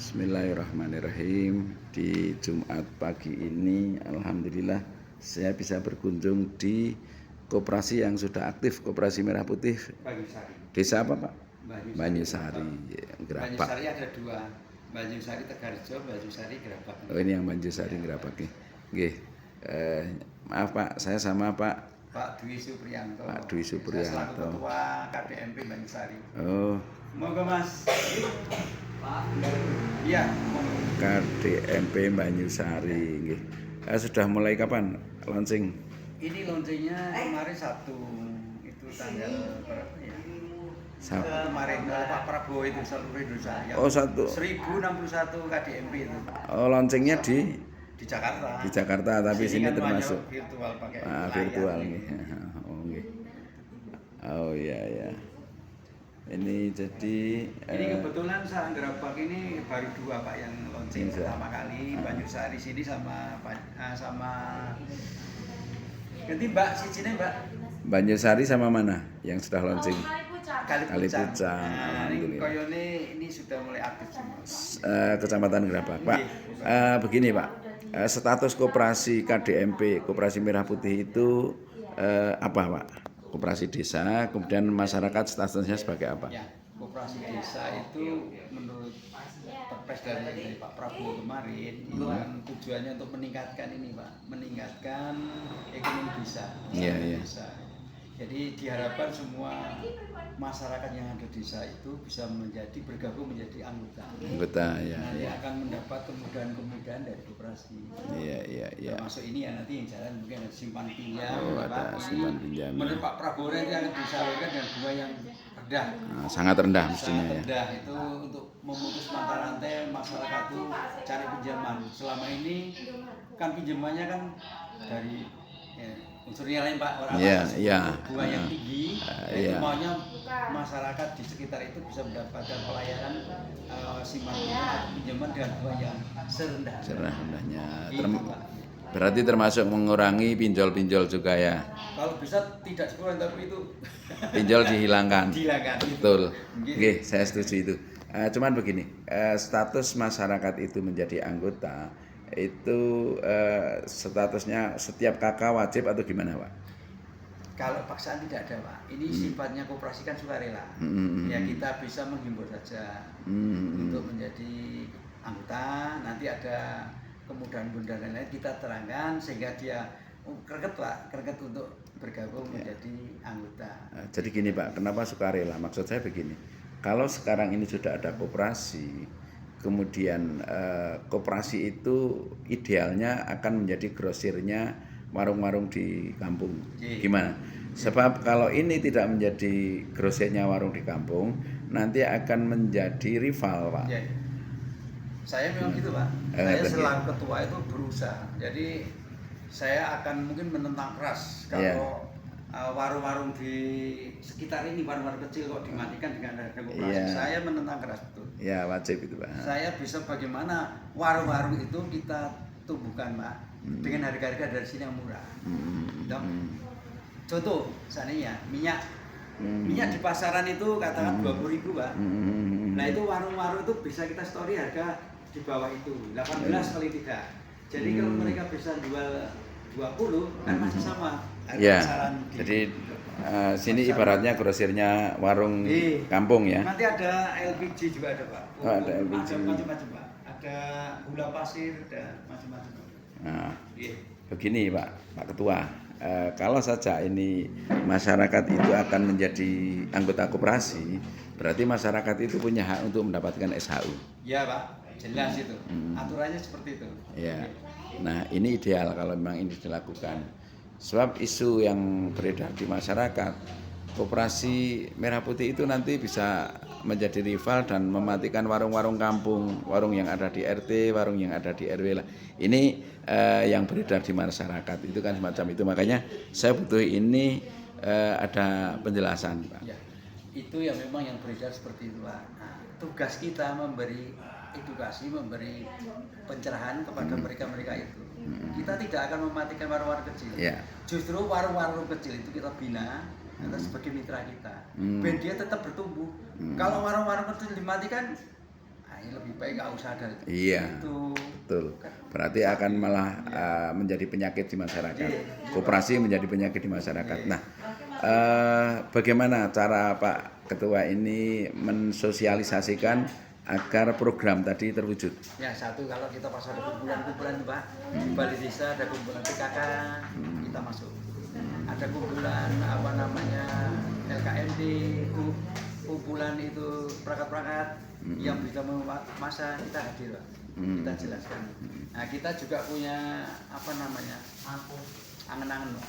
Bismillahirrahmanirrahim. Di Jumat pagi ini alhamdulillah saya bisa berkunjung di koperasi yang sudah aktif, Koperasi Merah Putih. Banyusari. Desa apa, Pak? Banyusari. Gerabak. Banyusari ada dua, Banyusari Tegarjo, Banyusari Gerabak. Oh, ini yang Banyusari Gerabak. Nggih. Maaf Pak, saya sama Pak Dwi Supriyanto. Pak Dwi Supriyanto. Saya selaku ketua KDMP Banyusari. Oh. Monggo Mas. Pak. Iya. KDMP Banyusari. Nggih. Sudah mulai kapan launching? Ini launchingnya kemarin Sabtu, itu tanggal berapa ya? Sabtu. Kemarin Pak Prabowo itu seluruh Indonesia. Oh, 1061 KDMP itu. Oh, launchingnya di Jakarta. Di Jakarta, tapi sini kan termasuk virtual pakai virtual nih. Oh, nggih. Oh iya ya. Ini jadi ini kebetulan saya Gerabak ini baru dua Pak yang launching pertama kali, Banyusari sini sama ganti Mbak sini Mbak. Banyusari sama mana yang sudah launching? Kalipucang. Alhamdulillah. Koyone ini sudah mulai aktif semua. Kecamatan Gerabak. Pak, begini Pak, status koperasi KDMP, Koperasi Merah Putih itu apa Pak? Koperasi desa, kemudian masyarakat statusnya sebagai apa? Ya, koperasi desa itu menurut perpres dari Pak Prabowo kemarin itu kan tujuannya untuk meningkatkan ini Pak, meningkatkan ekonomi desa. Iya. Jadi diharapkan semua masyarakat yang ada di desa itu bisa bergabung menjadi anggota. Ya. Nanti akan mendapat kemudahan-kemudahan dari koperasi. Iya. Termasuk ini ya nanti yang jalan mungkin ada simpan pinjam. Ada simpan pinjam. Menurut Pak Prabowo nanti akan disalurkan dengan bunga yang rendah. Sangat rendah mestinya ya. Rendah itu untuk memutus mata rantai masyarakat itu cari pinjaman. Selama ini kan pinjamannya kan dari unsurnya lain Pak, orang bunga yang tinggi, itu maunya masyarakat di sekitar itu bisa mendapatkan pelayanan simpan pinjaman dengan bunga yang serendah-rendahnya. Berarti termasuk mengurangi pinjol-pinjol juga ya. Kalau bisa tidak sekurang tapi itu pinjol dihilangkan. Betul. Oke, saya setuju itu. Cuman begini, status masyarakat itu menjadi anggota itu statusnya setiap kakak wajib atau gimana Pak? Kalau paksaan tidak ada Pak, ini sifatnya koperasi kan sukarela. Ya kita bisa menghimbau saja untuk menjadi anggota. Nanti ada kemudahan-kemudahan lain kita terangkan sehingga dia greget untuk bergabung menjadi anggota. Jadi gini Pak, kenapa sukarela? Maksud saya begini, kalau sekarang ini sudah ada koperasi, kemudian koperasi itu idealnya akan menjadi grosirnya warung-warung di kampung. Gimana? Sebab kalau ini tidak menjadi grosirnya warung di kampung, nanti akan menjadi rival Pak. Saya memang gitu Pak. Saya selaku ketua itu berusaha. Jadi saya akan mungkin menentang keras kalau warung-warung di sekitar ini, warung-warung kecil kok dimatikan dengan harga koperasi. Saya menentang keras betul. Ya wajib itu Pak. Saya bisa bagaimana warung-warung itu kita tumbuhkan Pak dengan harga-harga dari sini yang murah. Contoh, seandainya minyak di pasaran itu katakan 20.000 Pak. Nah itu warung-warung itu bisa kita story harga di bawah itu 18 kali 3. Jadi kalau mereka bisa jual 20 kan masih sama. Ya, jadi sini ibaratnya grosirnya warung kampung ya. Nanti ada LPG juga ada Pak. Ada LPG. Ada macam-macam Pak. Ada gula pasir, ada macam-macam. Nah, begini Pak Ketua, kalau saja ini masyarakat itu akan menjadi anggota koperasi, berarti masyarakat itu punya hak untuk mendapatkan SHU. Iya Pak, jelas itu. Aturannya seperti itu. Ya. Nah, ini ideal kalau memang ini dilakukan. Sebab isu yang beredar di masyarakat, Koperasi Merah Putih itu nanti bisa menjadi rival dan mematikan warung-warung kampung, warung yang ada di RT, warung yang ada di RW lah. Ini yang beredar di masyarakat itu kan semacam itu. Makanya saya butuh ini ada penjelasan Pak. Ya, itu yang memang yang beredar seperti itu Pak. Nah, tugas kita memberi edukasi, memberi pencerahan kepada mereka-mereka itu. Kita tidak akan mematikan warung-warung kecil. Justru warung-warung kecil itu kita bina sebagai mitra kita. Biar dia tetap bertumbuh. Kalau warung-warung kecil dimatikan, ini lebih baik nggak usah ada. Iya, Itu betul. Berarti akan malah menjadi penyakit di masyarakat. Koperasi menjadi penyakit di masyarakat. Nah, bagaimana cara Pak Ketua ini mensosialisasikan agar program tadi terwujud? ya satu, kalau kita pas ada kumpulan-kumpulan Pak, di balai desa ada kumpulan PKK, kita masuk. Ada kumpulan apa namanya LKMD, kumpulan itu perangkat-perangkat yang bisa masa kita hadir Pak. Kita jelaskan. Nah kita juga punya apa namanya angen-angen Pak.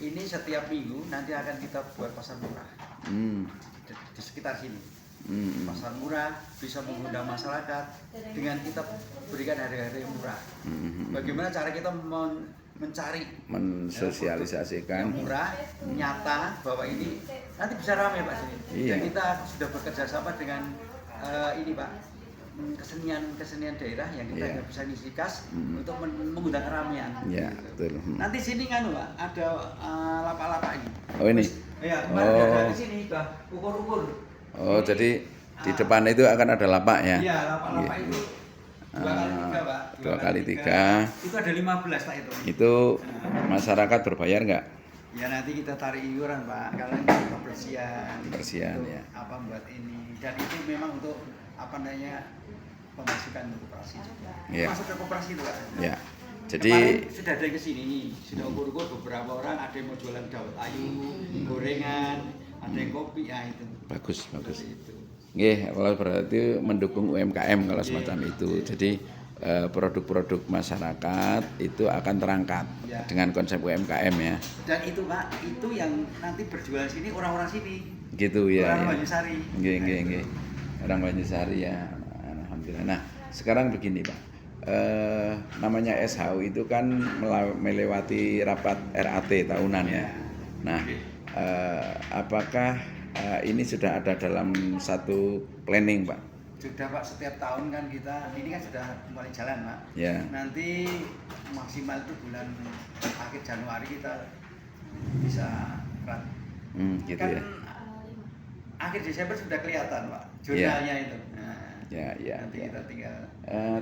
Ini setiap minggu nanti akan kita buat pasar murah di sekitar sini. Pasar murah bisa mengundang masyarakat dengan kita berikan harga-harga yang murah. Bagaimana cara kita mencari mensosialisasikan yang murah, nyata bahwa ini nanti bisa ramai Pak sini. Iya. Dan kita sudah bekerja sama dengan ini Pak, kesenian daerah yang kita Iya. bisa ngisi kas untuk mengundang keramaian. Ya, Gitu. betul. Nanti sini kan Pak, ada lapak-lapak ini. Oh ini. Ya, kemarin ada di sini Pak, ukur-ukur. Oh, jadi di depan itu akan ada lapak ya? Iya, lapak-lapak itu 2x3 Pak. 2x3. Itu ada 15 Pak itu. Itu masyarakat berbayar nggak? Ya nanti kita tarik iuran Pak, kalau ini kebersihan. Kebersihan, untuk ya. apa buat ini. Dan itu memang untuk apa namanya pemasukan untuk koperasi juga. Ya. Masuk ke koperasi itu Pak. Ya. Jadi Kemarin sudah ada yang kesini, sudah ukur-ukur beberapa orang, ada yang mau jualan dawet ayu, gorengan, ada yang kopi, ya itu. bagus. Seperti itu. Nggih, kalau berarti mendukung UMKM kalau semacam itu. Jadi produk-produk masyarakat itu akan terangkat Ya. dengan konsep UMKM ya. Dan itu Pak, itu yang nanti berjualan sini orang-orang sini. Gitu ya. Orang ya. Banyusari. Nggih. Orang Banyusari ya. Alhamdulillah. Nah, sekarang begini, Pak. Namanya SHU itu kan melewati rapat RAT tahunan ya. Nah, apakah ini sudah ada dalam satu planning, Pak? Sudah Pak, setiap tahun kan kita, ini kan sudah mulai jalan Pak. Ya. Nanti maksimal itu bulan akhir Januari kita bisa rat. Gitu Kan ya. akhir Desember sudah kelihatan Pak, jurnalnya itu. Nah, Ya. nanti kita tinggal.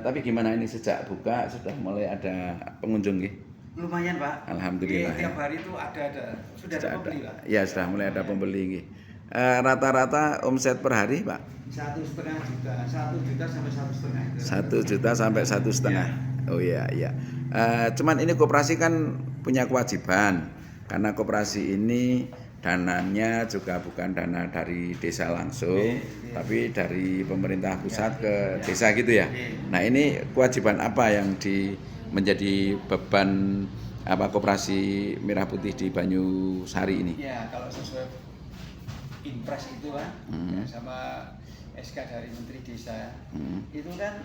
Tapi gimana ini sejak buka sudah mulai ada pengunjung, nggih? Lumayan Pak. Alhamdulillah, Tiap ya. hari itu ada. Sudah ada pembeli Pak. Ya, sudah mulai ada pembeli, nggih. Rata-rata omset per hari, Pak? 1,5 juta, 1 juta sampai 1,5 itu. 1 juta sampai 1,5. Oh iya. Cuman ini koperasi kan punya kewajiban karena koperasi ini dananya juga bukan dana dari desa langsung, tapi dari pemerintah pusat ke desa gitu ya. Nah ini kewajiban apa yang menjadi beban koperasi Merah Putih di Banyusari ini? Ya kalau sesuai impres itu Pak, ya, sama SK dari Menteri Desa, itu kan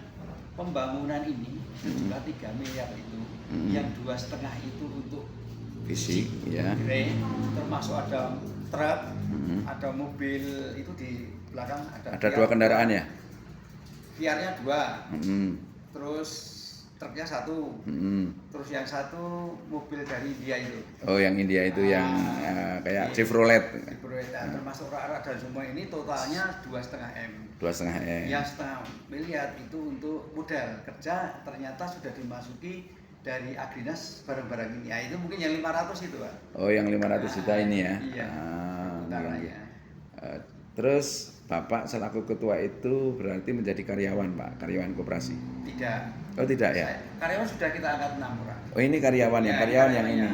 pembangunan ini sejumlah 3 miliar itu, yang 2,5 itu untuk Fisik, ya. termasuk ada truk, ada mobil itu di belakang Ada 2 kendaraan ya? VR-nya 2, terus truknya 1, terus yang 1 mobil dari India itu. Oh yang India itu yang kayak Chevrolet. Termasuk rak-rak dan semua ini totalnya 2,5 M. 2,5 M. Yang 1,5 miliar itu untuk modal kerja, ternyata sudah dimasuki dari Agrinas barang-barang ini. Ya, itu mungkin yang 500 itu Pak. Oh yang 500 juta ini ya? Iya. Iya. Terus Bapak selaku ketua itu berarti menjadi karyawan Pak, karyawan koperasi? Tidak. Oh tidak ya? Karyawan sudah kita angkat 6 orang. Oh ini karyawan ya, karyawan yang ini.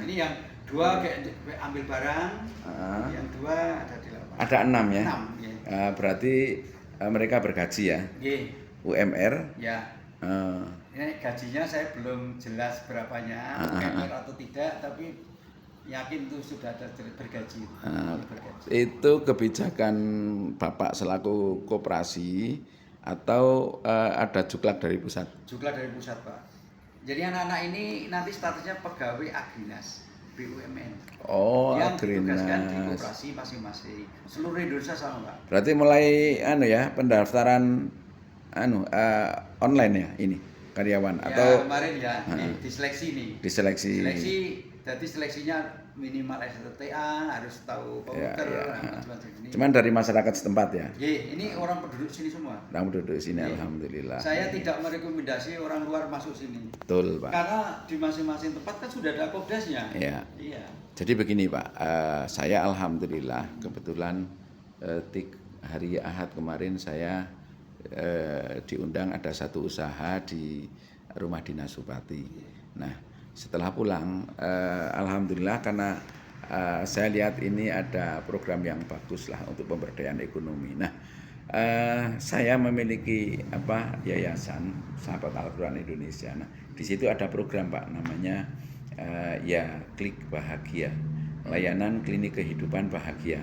Ini yang 2 kayak ambil barang, yang 2 ada di lapangan. Ada 6 ya? 6 ya. Berarti mereka bergaji ya? UMR? Ya. Ini gajinya saya belum jelas berapanya, UMR atau tidak, tapi yakin itu sudah ada bergaji. Itu kebijakan Bapak selaku koperasi atau ada juklak dari pusat? Juklak dari pusat Pak. Jadi anak-anak ini nanti statusnya pegawai Agrinas BUMN. Oh, yang Agrinas. ditugaskan di koperasi masing-masing. Seluruh Indonesia sama Pak. Berarti mulai pendaftaran online ya ini karyawan Ya, atau kemarin ya diseleksi nih. diseleksi. Jadi seleksinya minimal STTA, harus tahu komputer, macam-macam ini. Cuman dari masyarakat setempat ya. Ini orang penduduk sini semua. Orang penduduk sini, alhamdulillah. Saya tidak merekomendasi orang luar masuk sini. Betul, Pak. Karena di masing-masing tempat kan sudah ada kodesnya. Iya. Iya. Jadi begini, Pak, saya alhamdulillah kebetulan hari Ahad kemarin saya diundang ada satu usaha di rumah dinas Bupati. Nah, setelah pulang, alhamdulillah karena saya lihat ini ada program yang bagus lah untuk pemberdayaan ekonomi. Nah, saya memiliki yayasan Sahabat Al-Quran Indonesia. Nah, di situ ada program, Pak, namanya ya Klik Bahagia, layanan klinik kehidupan bahagia.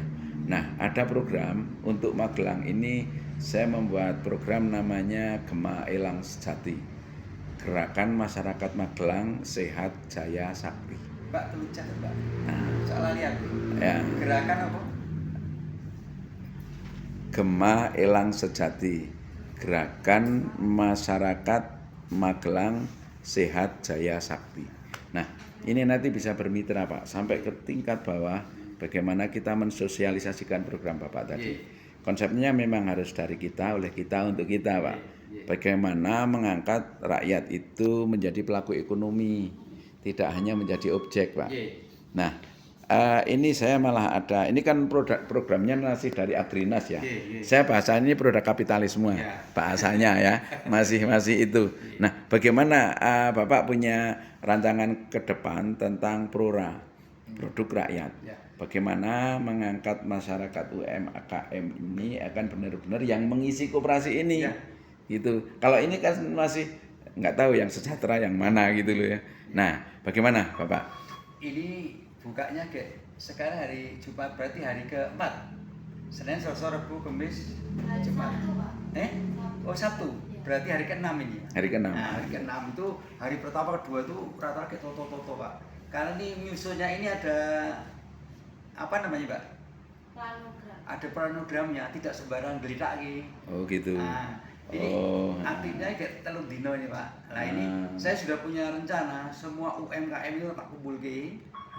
Nah, ada program untuk Magelang ini, saya membuat program namanya Gema Elang Sejati, Gerakan Masyarakat Magelang Sehat Jaya Sakti. Mbak, tulis catat, Mbak. Salah lihat. Ya. Gerakan apa? Gema Elang Sejati, Gerakan Masyarakat Magelang Sehat Jaya Sakti. Nah, ini nanti bisa bermitra, Pak, sampai ke tingkat bawah bagaimana kita mensosialisasikan program Bapak tadi. Konsepnya memang harus dari kita, oleh kita, untuk kita, Pak. Bagaimana mengangkat rakyat itu menjadi pelaku ekonomi, tidak hanya menjadi objek, Pak. Nah, ini saya malah ada, ini kan programnya masih dari Agrinas ya. Saya bahasa ini produk kapitalisme, bahasanya ya, masih itu. Nah, bagaimana Bapak punya rancangan ke depan tentang PRORA, produk rakyat. Bagaimana mengangkat masyarakat UMKM ini akan benar-benar yang mengisi koperasi ini. Gitu. Kalau ini kan masih nggak tahu yang sejahtera yang mana gitu loh ya. Nah, bagaimana Bapak? Ini bukanya sekarang hari Jumat, berarti hari keempat. Senin, Selasa, Rabu, Kamis, Jumat. Sabtu. Berarti hari ke-6 ini. Hari ke-6. Nah, hari ke-6 itu hari pertama kedua itu rata-rata kayak toto-toto, Pak. Karena ini nyusunnya ini ada apa namanya, Pak? Planogram. Ada planogramnya, tidak sembarang gelitak lagi. Oh, gitu. Nah, ini aktifnya kayak telur dino ini, Pak. Nah, ini saya sudah punya rencana semua UMKM itu tak kumpul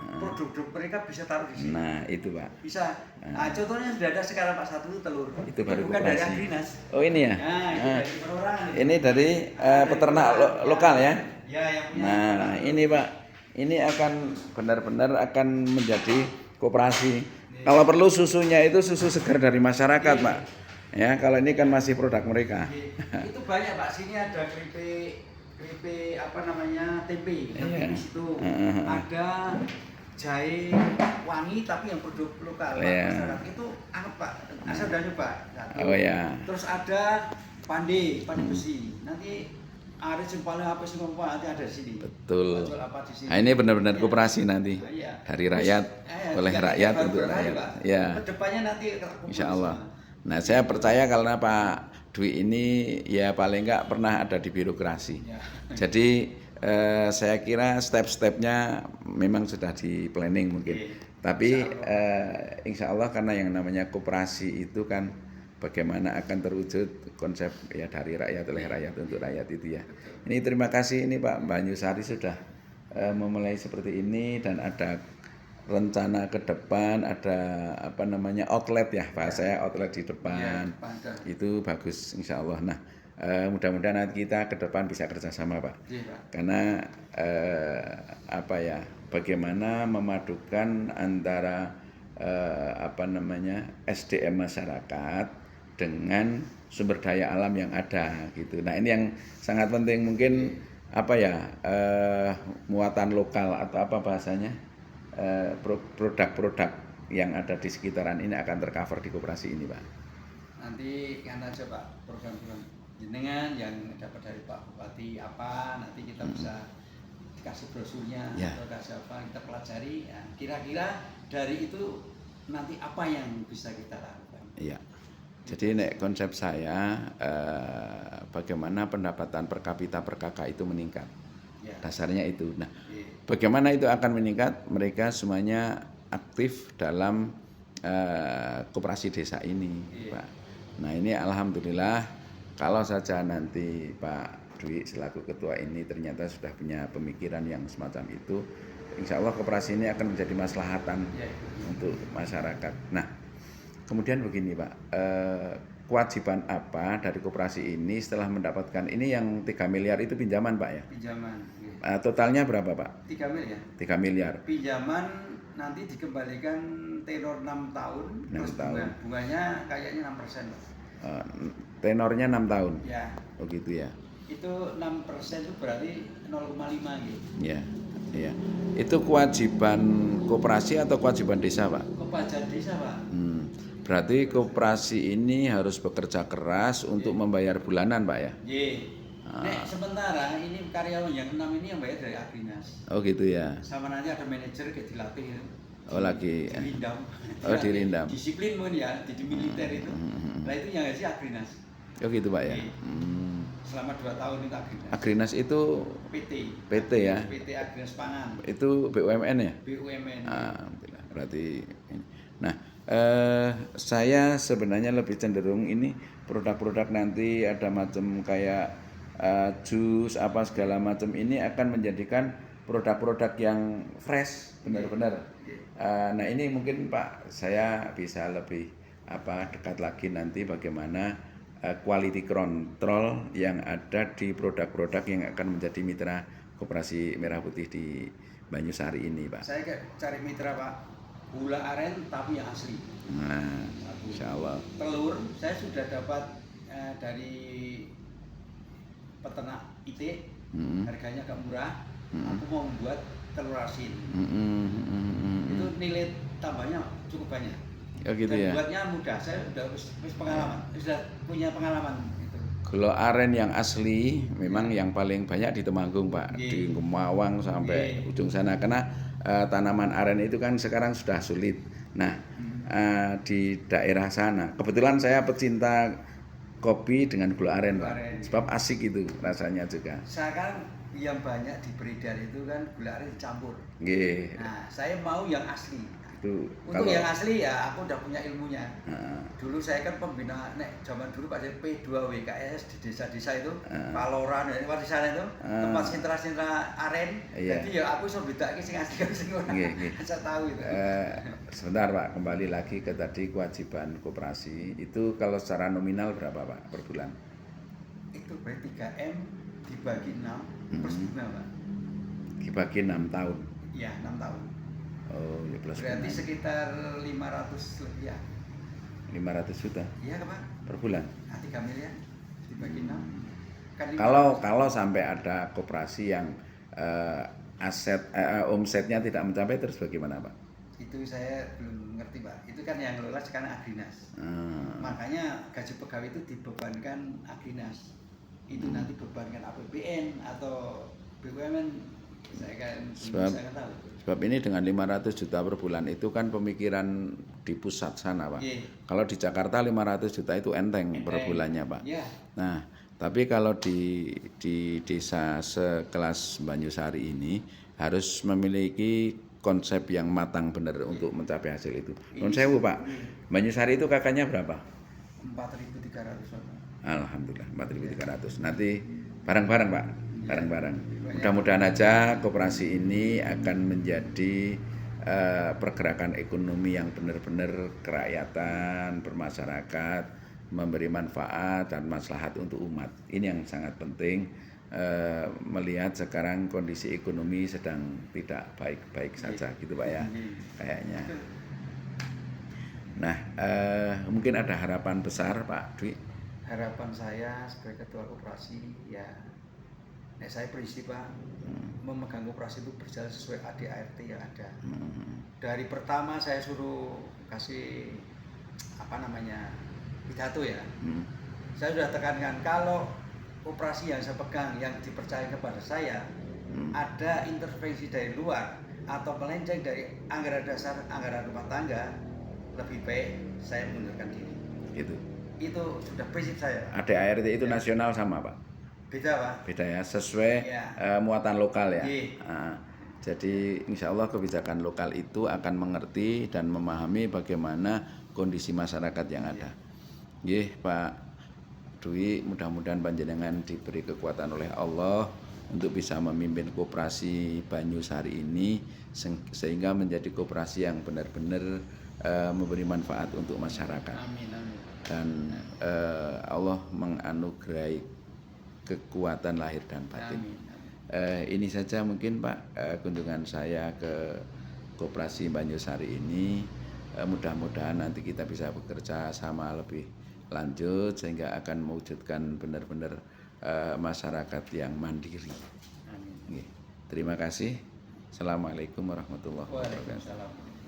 produk-produk mereka bisa taruh di sini. Nah, itu, Pak. Bisa. Nah, contohnya sudah ada sekarang Pak, satu itu telur. Itu baru bukan dari koperasi. Agrinas. Oh, ini ya. Nah, itu dari perorangan. Ini dari peternak lokal ya. Ya, yang punya. Nah, ini Pak, ini akan benar-benar akan menjadi koperasi. Kalau perlu susunya itu susu segar dari masyarakat, Pak. Ya, kalau ini kan masih produk mereka. Itu banyak, Pak. Sini ada keripik apa namanya, tempe di situ. Ada jahe wangi tapi yang produk lokal, Pak. Masyarakat itu Pak. Asal udah nyoba. Oh ya. Terus ada pandi besi. Nanti ada paling apa sih nanti ada di sini. Betul. Di sini. Nah, ini benar-benar koperasi nanti. Dari rakyat, oleh rakyat untuk rakyat. Ya. Kedepannya nanti Insya Allah. Nah, saya percaya karena Pak Dwi ini ya paling enggak pernah ada di birokrasi. Jadi saya kira step-stepnya memang sudah di planning mungkin. Tapi insya Allah karena yang namanya koperasi itu kan bagaimana akan terwujud konsep ya dari rakyat oleh rakyat untuk rakyat itu ya. Ini terima kasih ini Pak Banyusari sudah memulai seperti ini dan ada rencana ke depan, ada apa namanya outlet ya, bahasa saya outlet di depan. Itu bagus insya Allah. Nah, mudah-mudahan nanti kita ke depan bisa kerjasama, Pak. Karena apa ya, bagaimana memadukan antara apa namanya SDM masyarakat dengan sumber daya alam yang ada gitu. Nah, ini yang sangat penting mungkin apa ya, muatan lokal atau apa bahasanya, produk-produk yang ada di sekitaran ini akan tercover di koperasi ini, Pak. Nanti kan aja Pak program-program jenengan yang dapat dari Pak Bupati apa, nanti kita bisa dikasih brosurnya atau kasih apa, kita pelajari ya, kira-kira dari itu nanti apa yang bisa kita lakukan. Iya. Jadi konsep saya bagaimana pendapatan per kapita per kakak itu meningkat. Dasarnya itu. Nah, bagaimana itu akan meningkat? Mereka semuanya aktif dalam koperasi desa ini, Pak. Nah, ini alhamdulillah kalau saja nanti Pak Dwi selaku ketua ini ternyata sudah punya pemikiran yang semacam itu, insya Allah koperasi ini akan menjadi maslahatan untuk masyarakat. Nah, kemudian begini Pak, kewajiban apa dari koperasi ini setelah mendapatkan ini yang 3 miliar itu pinjaman Pak ya? Pinjaman. Totalnya berapa Pak? 3 miliar. 3 miliar. Pinjaman nanti dikembalikan tenor 6 tahun. 6 tahun. Bunganya kayaknya 6%. Tenornya 6 tahun. Ya. Oh gitu ya. Itu 6% itu berarti 0,5 gitu. Ya. Iya. Itu kewajiban koperasi atau kewajiban desa, Pak? Kewajiban desa, Pak. Berarti koperasi ini harus bekerja keras untuk membayar bulanan, Pak ya? Nek sementara ini karyawan yang 6 ini yang bayar dari Agrinas. Oh gitu ya. Sama nanti ada manajer kayak dilatih. Oh lagi. Dirindam. Oh dirindam. Disiplin mungkin ya di militer itu. Nah itu yang ngasih Agrinas. Oh gitu Pak ya. Selama 2 tahun itu Agrinas. Agrinas itu PT ya. PT Agrinas Pangan. Itu BUMN ya? BUMN. Alhamdulillah. Berarti ini. Nah, saya sebenarnya lebih cenderung ini produk-produk nanti ada macam kayak jus apa segala macam ini akan menjadikan produk-produk yang fresh benar-benar. Nah ini mungkin Pak saya bisa lebih dekat lagi nanti bagaimana quality control yang ada di produk-produk yang akan menjadi mitra Koperasi Merah Putih di Banyusari ini Pak. Saya cari mitra Pak, gula aren tapi yang asli. Nah, insya Allah. Telur saya sudah dapat dari peternak IT, harganya agak murah. Aku mau membuat telur asin. Itu nilai tambahnya cukup banyak. Oh gitu. Dan ya. Buatnya mudah. Saya sudah pengalaman, sudah punya pengalaman. Gula aren yang asli memang yang paling banyak di Temanggung Pak, di Kemawang sampai ujung sana karena tanaman aren itu kan sekarang sudah sulit. Nah di daerah sana kebetulan saya pecinta kopi dengan gula aren Pak, sebab asik itu rasanya juga. Sekarang yang banyak di beredar itu kan gula aren dicampur. Nah saya mau yang asli. Itu, untuk yang asli ya aku udah punya ilmunya. Dulu saya kan pembina zaman dulu Pak P2 WKS di desa-desa itu, Paloran ya di sana itu tempat sentra-sentra aren. Jadi ya aku bisa bedake sing asli karo sing ora. Saya tahu itu. Sebentar Pak, kembali lagi ke tadi kewajiban koperasi. Itu kalau secara nominal berapa Pak per bulan? Itu berarti 3M dibagi 6 plus bunga Pak. Dibagi 6 tahun. Iya, 6 tahun. Oh, ya plus berarti bunga. Sekitar 500 lebih ya. 500 juta? Iya Pak. Per bulan? 3 miliar dibagi 6. Kan kalau sampai ada koperasi yang omsetnya tidak mencapai terus bagaimana Pak? Itu saya belum ngerti Pak. Itu kan yang ngelola sekarang Agrinas. Makanya gaji pegawai itu dibebankan Agrinas. Itu nanti bebankan APBN atau BUMN. Saya kan saya tahu. Sebab ini dengan 500 juta per bulan itu kan pemikiran di pusat sana Pak. Kalau di Jakarta 500 juta itu enteng per bulannya Pak. Nah tapi kalau di desa sekelas Banyusari ini harus memiliki konsep yang matang benar untuk mencapai hasil itu. Nun sewu Pak, Banyusari itu kakaknya berapa? 4.300. Alhamdulillah 4.300. Nanti bareng-bareng Pak, bareng-bareng. Mudah-mudahan aja koperasi ini akan menjadi pergerakan ekonomi yang benar-benar kerakyatan, bermasyarakat, memberi manfaat dan maslahat untuk umat. Ini yang sangat penting. Melihat sekarang kondisi ekonomi sedang tidak baik-baik saja gitu Pak ya kayaknya. Nah mungkin ada harapan besar Pak Dwi. Harapan saya sebagai ketua koperasi ya saya prinsip Pak memegang koperasi itu berjalan sesuai ADART yang ada. Dari pertama saya suruh kasih pidato ya. Saya sudah tekankan kalau koperasi yang saya pegang yang dipercaya kepada saya ada intervensi dari luar atau melenceng dari anggaran dasar anggaran rumah tangga, lebih baik saya mengundurkan diri. Itu sudah prinsip saya. ADART itu nasional sama Pak? Beda Pak. Beda ya, sesuai muatan lokal ya. Jadi insya Allah kebijakan lokal itu akan mengerti dan memahami bagaimana kondisi masyarakat yang ada. Pak Dwi, mudah-mudahan panjenengan diberi kekuatan oleh Allah untuk bisa memimpin koperasi Banyusari ini sehingga menjadi koperasi yang benar-benar memberi manfaat untuk masyarakat. Amin, amin. Dan Allah menganugerahi kekuatan lahir dan batin. Amin. Ini saja mungkin Pak kunjungan saya ke koperasi Banyusari ini. Mudah-mudahan nanti kita bisa bekerja sama lebih lanjut sehingga akan mewujudkan benar-benar masyarakat yang mandiri. Amin. Terima kasih. Assalamualaikum warahmatullahi wabarakatuh. Waalaikumsalam.